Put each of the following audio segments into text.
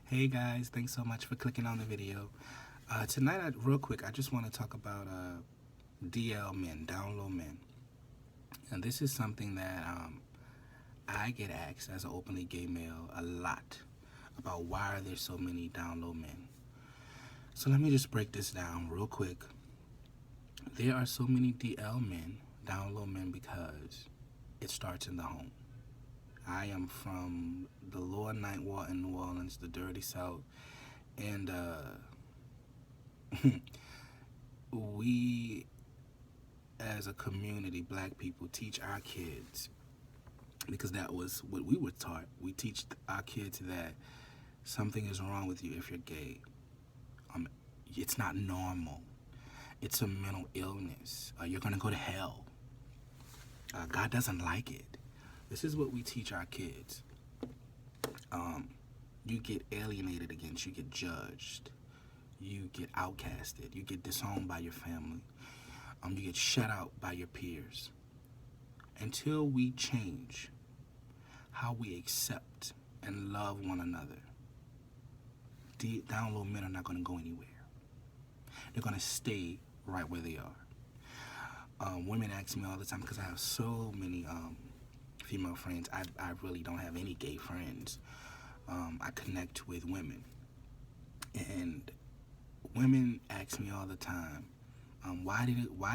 Hey guys, thanks so much for clicking on the video. Tonight, real quick, I just want to talk about DL men, down low men. And this is something that I get asked as an openly gay male a lot about why are there so many down low men. So let me just break this down real quick. There are so many DL men, down low men, because it starts in the home. I am from the lower Ninth Ward in New Orleans, the dirty South, and we as a community, black people, teach our kids, because that was what we were taught. We teach our kids that something is wrong with you if you're gay. It's not normal. It's a mental illness. You're gonna go to hell. God doesn't like it. This is what we teach our kids. You get alienated against, you get judged, you get outcasted, you get disowned by your family, you get shut out by your peers. Until we change how we accept and love one another, down low men are not going to go anywhere. They're going to stay right where they are. Women ask me all the time, because I have so many female friends. I really don't have any gay friends. I connect with women, and women ask me all the time, why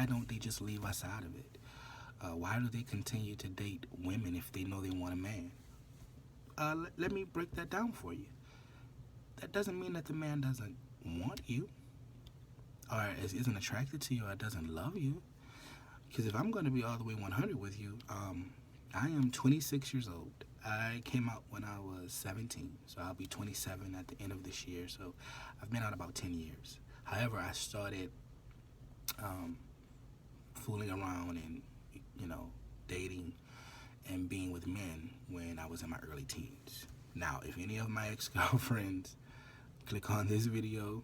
don't they just leave us out of it? Why do they continue to date women if they know they want a man? Let me break that down for you. That doesn't mean that the man doesn't want you, or isn't attracted to you, or doesn't love you. Because if I'm going to be all the way 100 with you, I am 26 years old. I came out when I was 17, so I'll be 27 at the end of this year. So I've been out about 10 years. However, I started fooling around and, dating and being with men when I was in my early teens. Now, if any of my ex-girlfriends click on this video,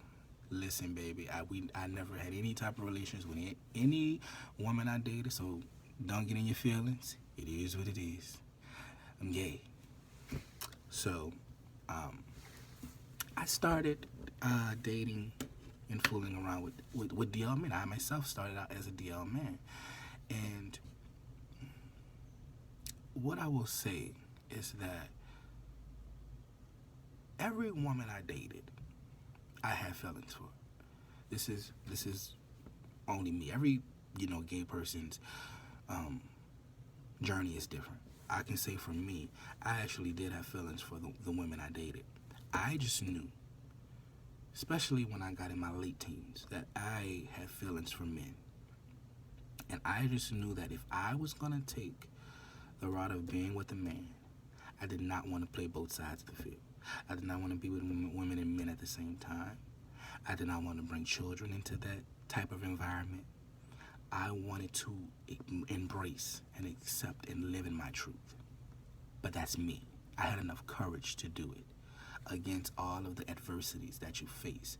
listen, baby, I never had any type of relations with any woman I dated, so don't get in your feelings. It is what it is. I'm gay. So, I started dating and fooling around with DL men. I myself started out as a DL man. And what I will say is that every woman I dated, I had feelings for. This is only me. Every gay person's journey is different. I can say for me, I actually did have feelings for the women I dated. I just knew, especially when I got in my late teens, that I had feelings for men. And I just knew that if I was going to take the route of being with a man, I did not want to play both sides of the field. I did not want to be with women and men at the same time. I did not want to bring children into that type of environment. I wanted to embrace and accept and live in my truth. But that's me. I had enough courage to do it against all of the adversities that you face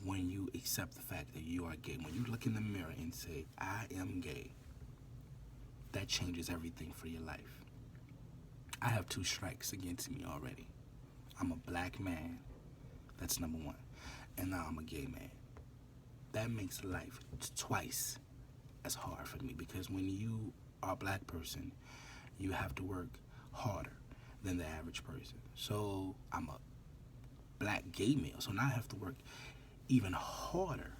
when you accept the fact that you are gay. When you look in the mirror and say, I am gay, that changes everything for your life. I have 2 strikes against me already. I'm a black man. That's number 1. And now I'm a gay man. That makes life twice as hard for me, because when you are a black person, you have to work harder than the average person. So I'm a black gay male, so now I have to work even harder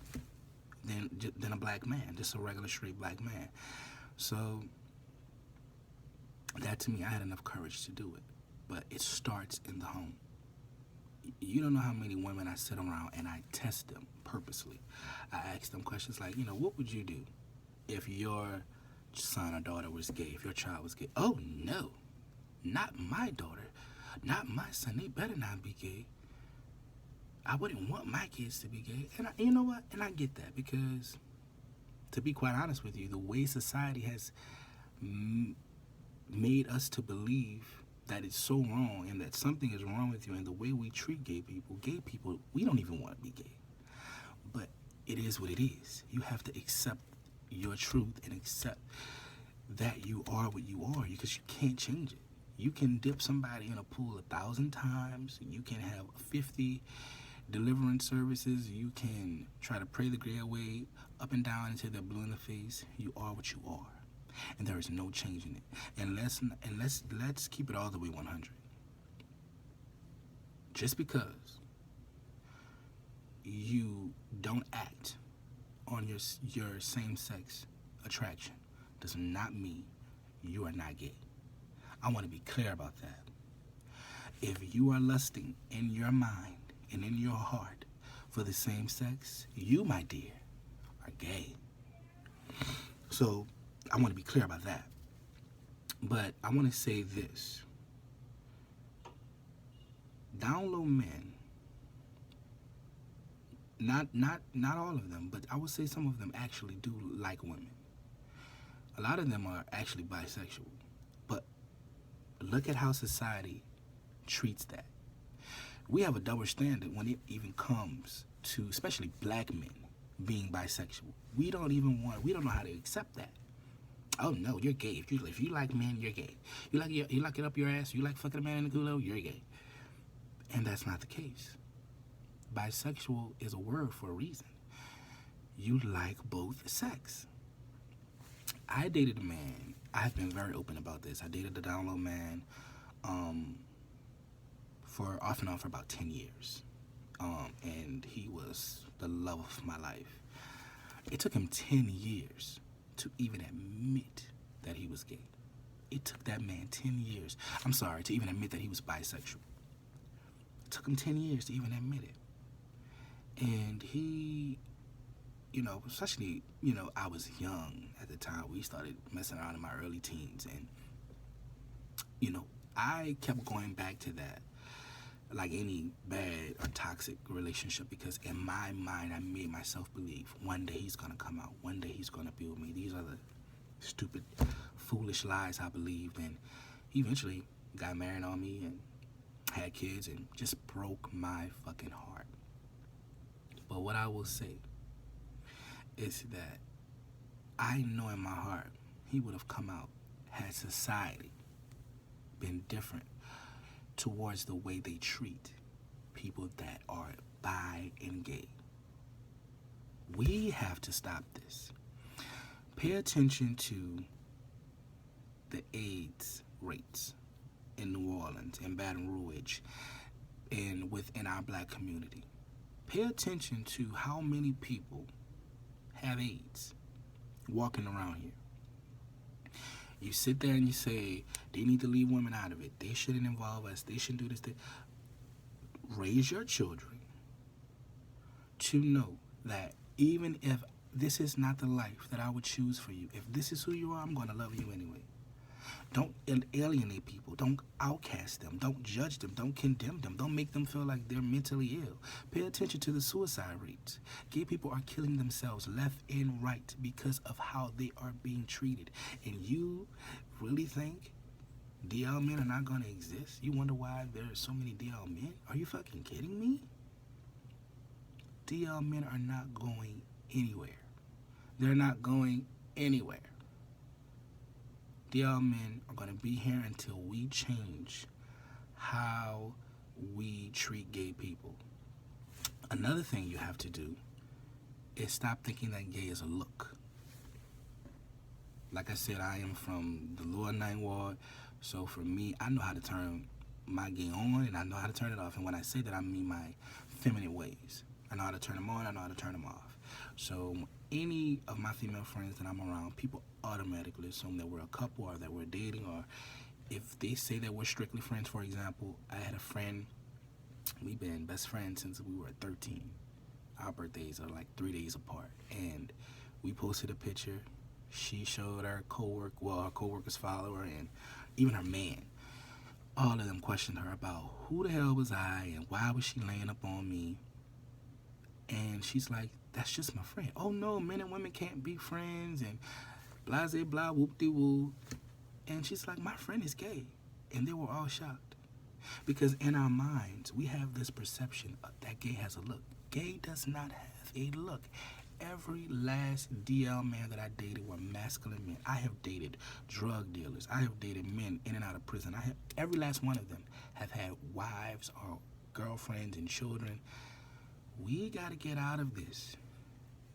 than a black man, just a regular straight black man. So that, to me, I had enough courage to do it. But it starts in the home. You don't know how many women I sit around and I test them purposely. I ask them questions like, what would you do if your son or daughter was gay, if your child was gay? Oh, no, not my daughter, not my son. They better not be gay. I wouldn't want my kids to be gay. And you know what? And I get that, because, to be quite honest with you, the way society has made us to believe that it's so wrong and that something is wrong with you, and the way we treat gay people, we don't even want to be gay. But it is what it is. You have to accept your truth and accept that you are what you are, because you can't change it. You can dip somebody in a pool 1,000 times. You can have 50 deliverance services. You can try to pray the gray away up and down until they're blue in the face. You are what you are, and there is no changing it. And let's keep it all the way 100. Just because you don't act on your same sex attraction does not mean you are not gay. I want to be clear about that. If you are lusting in your mind and in your heart for the same sex, you, my dear, are gay. So I want to be clear about that. But I want to say this. Down low men, not all of them, but I would say some of them actually do like women. A lot of them are actually bisexual. But look at how society treats that. We have a double standard when it even comes to, especially black men, being bisexual. We don't know how to accept that. Oh no, you're gay. If you like men, you're gay. You like it up your ass. You like fucking a man in the culo, you're gay. And that's not the case. Bisexual is a word for a reason. You like both sex. I dated a man. I've been very open about this. I dated a down low man for off and on for about 10 years. And he was the love of my life. It took him 10 years to even admit that he was gay. It took that man 10 years. To even admit that he was bisexual. It took him 10 years to even admit it. And he, especially, I was young at the time. We started messing around in my early teens. And, I kept going back to that like any bad or toxic relationship, because in my mind, I made myself believe one day he's going to come out. One day he's going to be with me. These are the stupid, foolish lies I believed. And he eventually got married on me and had kids and just broke my fucking heart. But what I will say is that I know in my heart he would have come out had society been different towards the way they treat people that are bi and gay. We have to stop this. Pay attention to the AIDS rates in New Orleans, in Baton Rouge, and within our black community. Pay attention to how many people have AIDS walking around here. You sit there and you say, they need to leave women out of it. They shouldn't involve us. They shouldn't do this. Raise your children to know that even if this is not the life that I would choose for you, if this is who you are, I'm going to love you anyway. Don't alienate people. Don't outcast them. Don't judge them. Don't condemn them. Don't make them feel like they're mentally ill. Pay attention to the suicide rates. Gay people are killing themselves left and right because of how they are being treated. And you really think DL men are not going to exist? You wonder why there are so many DL men? Are you fucking kidding me? DL men are not going anywhere. They're not going anywhere. DL men are going to be here until we change how we treat gay people. Another thing you have to do is stop thinking that gay is a look. Like I said, I am from the Lower Ninth Ward, so for me, I know how to turn my gay on and I know how to turn it off. And when I say that, I mean my feminine ways. I know how to turn them on, I know how to turn them off. So any of my female friends that I'm around, people automatically assume that we're a couple or that we're dating, or if they say that we're strictly friends. For example, I had a friend, we've been best friends since we were 13. Our birthdays are like 3 days apart, and we posted a picture. She showed her co-worker's follower, and even her man. All of them questioned her about who the hell was I and why was she laying up on me. And she's like, that's just my friend. Oh no, men and women can't be friends, and blase blah, whoop-de-woo. And she's like, my friend is gay. And they were all shocked. Because in our minds, we have this perception that gay has a look. Gay does not have a look. every last DL man that I dated were masculine men. I have dated drug dealers. I have dated men in and out of prison. Every last one of them have had wives or girlfriends and children. We got to get out of this.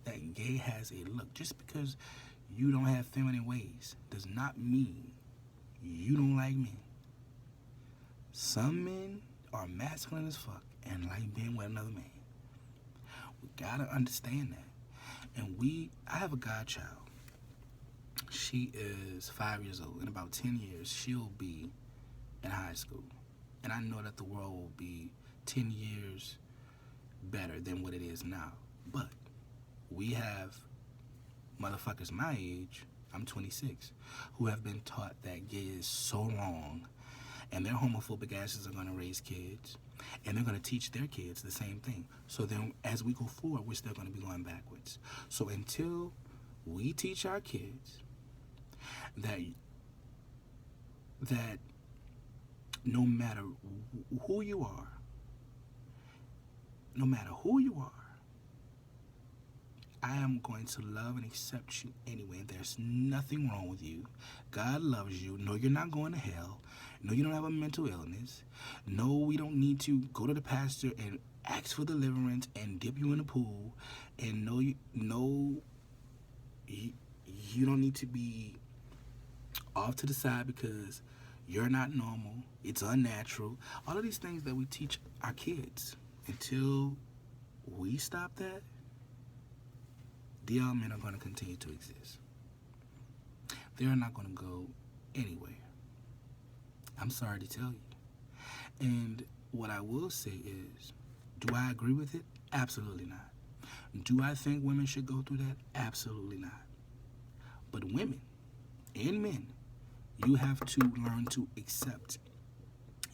That gay has a look. Just because you don't have feminine ways does not mean you don't like men. Some men are masculine as fuck and like being with another man. We gotta understand that. And I have a godchild. She is 5 years old. In about 10 years, she'll be in high school. And I know that the world will be 10 years better than what it is now. But we have motherfuckers my age, I'm 26, who have been taught that gay is so wrong, and their homophobic asses are going to raise kids, and they're going to teach their kids the same thing. So then as we go forward, we're still going to be going backwards. So until we teach our kids that no matter who you are, I am going to love and accept you anyway. There's nothing wrong with you. God loves you. No, you're not going to hell. No, you don't have a mental illness. No, we don't need to go to the pastor and ask for deliverance and dip you in the pool. And no, you don't need to be off to the side because you're not normal. It's unnatural. All of these things that we teach our kids. Until we stop that, DL men are going to continue to exist. They're not going to go anywhere. I'm sorry to tell you. And what I will say is, do I agree with it? Absolutely not. Do I think women should go through that? Absolutely not. But women and men, you have to learn to accept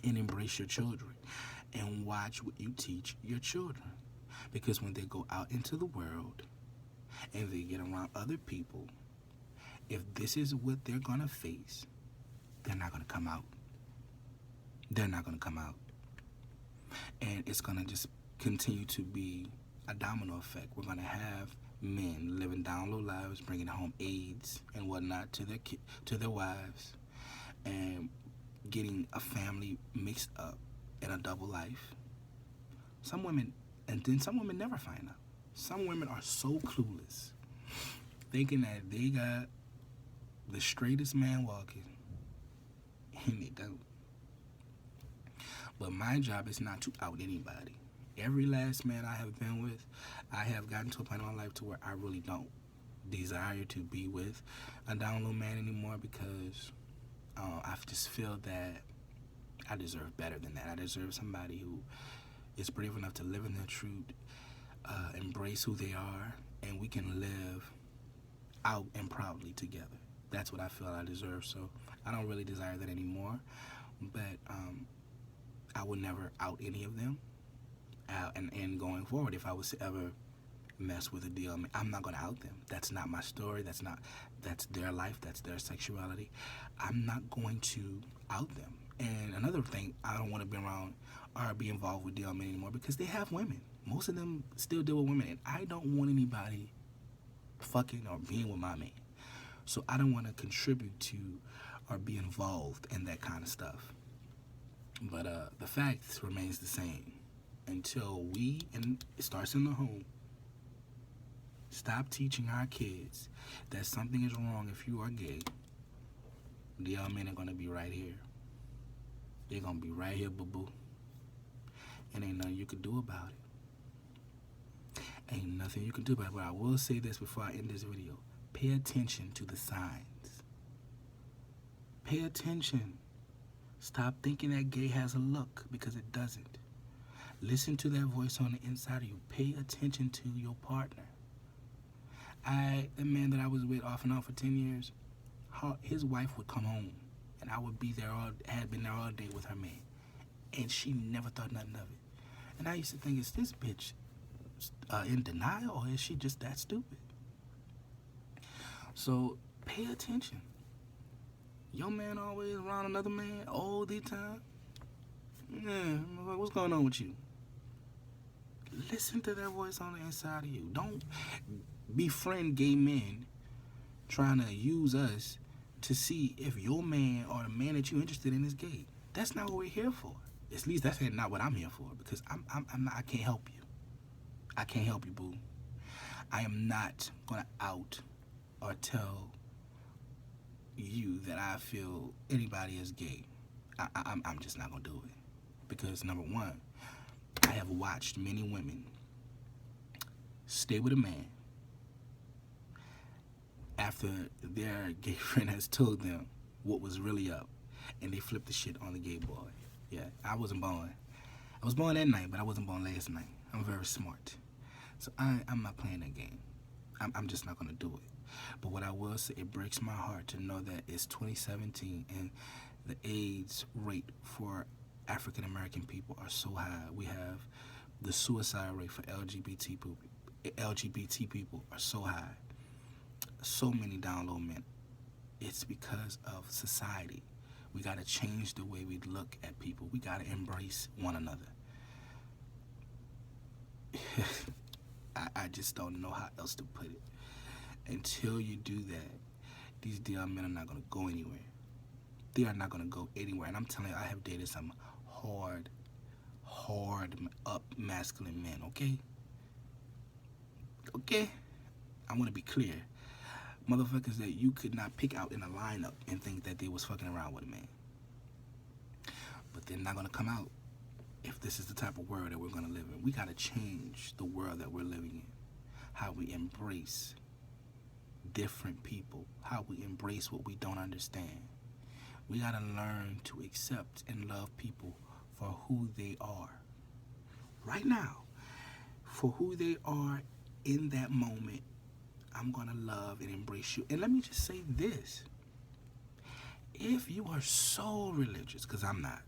and embrace your children and watch what you teach your children. Because when they go out into the world and they get around other people, if this is what they're going to face, they're not going to come out. They're not going to come out. And it's going to just continue to be a domino effect. We're going to have men living down low lives, bringing home AIDS and whatnot to their wives, and getting a family mixed up in a double life. Some women never find out. Some women are so clueless, thinking that they got the straightest man walking, and they don't. But my job is not to out anybody. Every last man I have been with, I have gotten to a point in my life to where I really don't desire to be with a down low man anymore, because I just feel that I deserve better than that. I deserve somebody who is brave enough to live in their truth, embrace who they are, and we can live out and proudly together. That's what I feel I deserve. So I don't really desire that anymore. But I would never out any of them. And going forward, if I was to ever mess with a deal, I'm not going to out them. That's not my story. That's their life. That's their sexuality. I'm not going to out them. And another thing, I don't want to be around or be involved with DL men anymore, because they have women. Most of them still deal with women, and I don't want anybody fucking or being with my man. So I don't want to contribute to or be involved in that kind of stuff. But the fact remains the same. Until and it starts in the home, stop teaching our kids that something is wrong if you are gay, DL men are going to be right here. They're going to be right here, boo-boo. And ain't nothing you can do about it. Ain't nothing you can do about it. But I will say this before I end this video. Pay attention to the signs. Pay attention. Stop thinking that gay has a look, because it doesn't. Listen to that voice on the inside of you. Pay attention to your partner. The man that I was with off and on for 10 years, his wife would come home, and I would be there had been there all day with her man, and she never thought nothing of it. And I used to think, is this bitch in denial, or is she just that stupid? So pay attention. Your man always around another man all the time. Yeah, what's going on with you? Listen to that voice on the inside of you. befriend gay men trying to use us to see if your man or the man that you're interested in is gay. That's not what we're here for. At least that's not what I'm here for, because I'm not, I can't help you. I can't help you, boo. I am not gonna out or tell you that I feel anybody is gay. I'm just not gonna do it, because number one, I have watched many women stay with a man after their gay friend has told them what was really up, and they flipped the shit on the gay boy. Yeah, I wasn't born. I was born that night, but I wasn't born last night. I'm very smart. So I'm not playing that game. I'm just not going to do it. But what I will say, it breaks my heart to know that it's 2017 and the AIDS rate for African American people are so high. We have the suicide rate for LGBT people are so high. So many down low men. It's because of society. We got to change the way we look at people. We got to embrace one another. I just don't know how else to put it. Until you do that, these DL men are not going to go anywhere. They are not going to go anywhere. And I'm telling you, I have dated some hard up masculine men, okay? Okay? I want to be clear. Motherfuckers that you could not pick out in a lineup and think that they was fucking around with a man. But they're not going to come out if this is the type of world that we're going to live in. We got to change the world that we're living in. How we embrace different people. How we embrace what we don't understand. We got to learn to accept and love people for who they are. Right now, for who they are in that moment, I'm going to love and embrace you. And let me just say this. If you are so religious, because I'm not.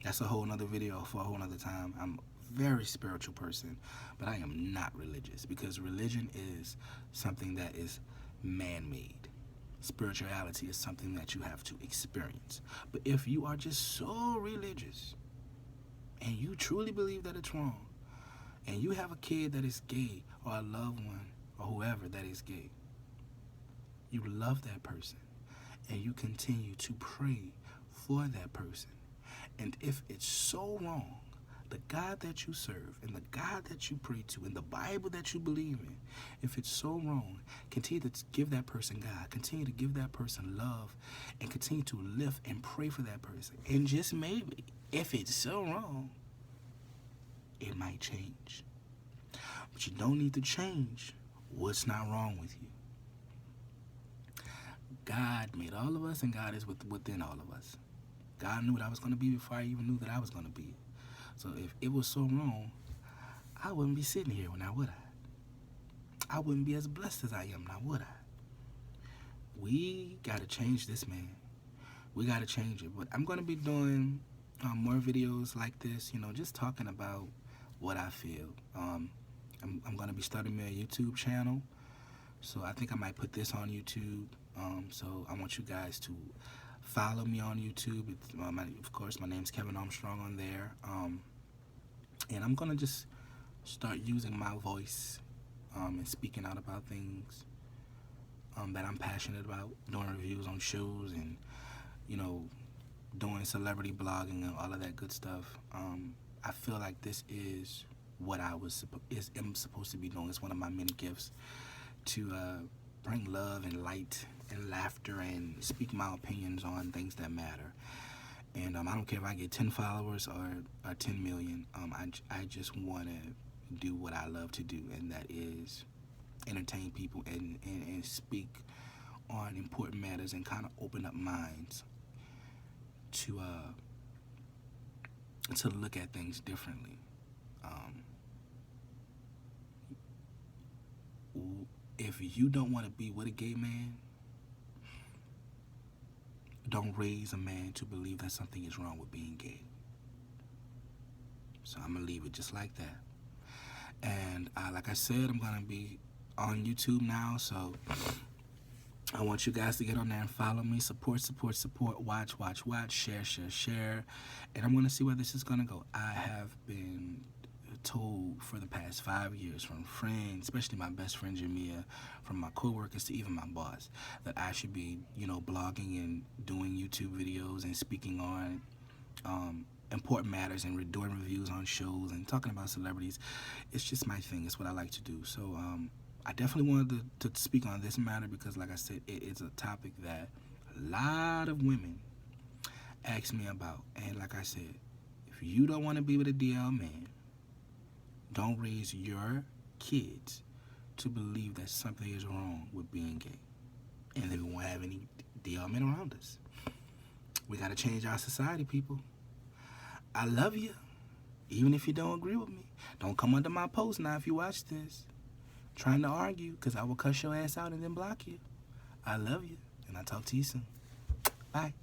That's a whole nother video for a whole nother time. I'm a very spiritual person, but I am not religious, because religion is something that is man-made. Spirituality is something that you have to experience. But if you are just so religious and you truly believe that it's wrong, and you have a kid that is gay, or a loved one, or whoever that is gay, you love that person and you continue to pray for that person. And if it's so wrong, the God that you serve and the God that you pray to and the Bible that you believe in, if it's so wrong, continue to give that person God, continue to give that person love, and continue to lift and pray for that person. And just maybe, if it's so wrong, it might change. But you don't need to change what's not wrong with you. God made all of us, and God is within all of us. God knew what I was going to be before I even knew that I was going to be. So if it was so wrong, I wouldn't be sitting here now, would I? I wouldn't be as blessed as I am now, would I? We got to change this, man. We got to change it. But I'm going to be doing more videos like this, just talking about what I feel. I'm going to be starting my YouTube channel. So I think I might put this on YouTube. So I want you guys to follow me on YouTube. Of course, my name's Kevin Armstrong on there. And I'm going to just start using my voice and speaking out about things that I'm passionate about, doing reviews on shows and, doing celebrity blogging and all of that good stuff. I feel like this is what I am supposed to be doing. It's one of my many gifts to bring love and light and laughter and speak my opinions on things that matter. And I don't care if I get 10 followers or 10 million. I just want to do what I love to do, and that is entertain people and speak on important matters and kind of open up minds to look at things differently. If you don't want to be with a gay man, don't raise a man to believe that something is wrong with being gay. So I'm going to leave it just like that. And like I said, I'm going to be on YouTube now, so I want you guys to get on there and follow me. Support, watch, share. And I'm going to see where this is going to go. I have been told for the past 5 years from friends, especially my best friend Jamia, from my coworkers to even my boss, that I should be, blogging and doing YouTube videos and speaking on important matters and doing reviews on shows and talking about celebrities. It's just my thing. It's what I like to do. So I definitely wanted to speak on this matter because, like I said, it's a topic that a lot of women ask me about. And like I said, if you don't want to be with a DL man, don't raise your kids to believe that something is wrong with being gay. And then we won't have any DL men around us. We got to change our society, people. I love you, even if you don't agree with me. Don't come under my post now if you watch this, trying to argue, because I will cuss your ass out and then block you. I love you, and I'll talk to you soon. Bye.